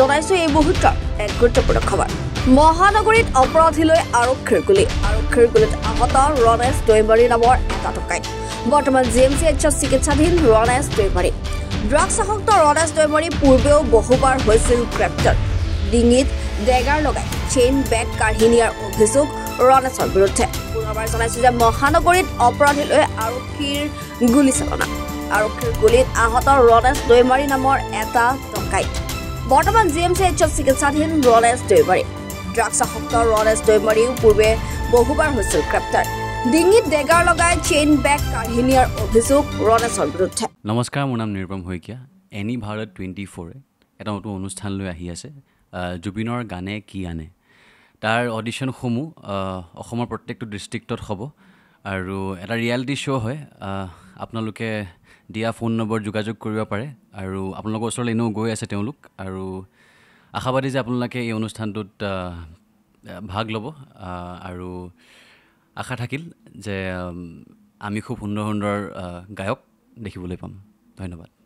জনাইছো এই মুহূৰ্তৰ এক গুৰুত্বপূৰ্ণ খবৰ মহানগৰীত অপৰাধীলৈ আৰক্ষীৰ গুলীত আহত ৰণেশ দৈমাৰী নামৰ এটা ডকাইত বৰ্তমান জিএমচিএইচত চিকিৎসাধীন ৰণেশ দৈমাৰী ড্ৰাগছ আসক্ত ৰণেশ দৈমাৰী পূৰ্বেও বহুবাৰ হৈছিল গ্ৰেপ্তাৰ ডিঙিত ডেগাৰ লগাই চেইন বেগ কাঢ়ি নিয়াৰ অভিযোগ ৰণেশৰ বিৰুদ্ধে পুনৰবাৰ জনাইছো যে মহানগৰীত অপৰাধীলৈ আৰক্ষীৰ গুলীচালনা আৰক্ষীৰ গুলীত আহত ৰণেশ দৈমাৰী নামৰ এটা ডকাইত বৰ্তমান জিএমচিএইচত চিকিৎসাধীন ৰণেশ দৈমাৰী ড্ৰাগছ আসক্ত ৰণেশ দৈমাৰীও পূৰ্বে বহুবাৰ হৈছিল গ্ৰেপ্তাৰ ডিঙিত ডেগাৰ লগাই চেইন বেগ কাঢ়ি নিয়াৰ অভিযোগ ৰণেশৰ বিৰুদ্ধে নমস্কাৰ মোৰ নাম নিৰুপম শইকীয়া এনি ভাৰত 24 এটা নতুন অনুষ্ঠান লৈ আহি আছে জুবিনৰ গানে কি আনে তাৰ অডিশ্যনসমূহ অসমৰ প্ৰত্যেকটো ডিষ্ট্ৰিক্টত হ'ব আৰু এটা ৰিয়েলিটি শ্ব' হয় আপোনালোকে দিয়া ফোন নম্বৰ যোগাযোগ কৰিব পাৰে আৰু আপোনালোকৰ ওচৰলৈ এনেও গৈ আছে তেওঁলোক আৰু আশাবাদী যে আপোনালোকে এই অনুষ্ঠানটোত ভাগ ল'ব আৰু আশা থাকিল যে আমি খুব সুন্দৰ গায়ক দেখিবলৈ পাম ধন্যবাদ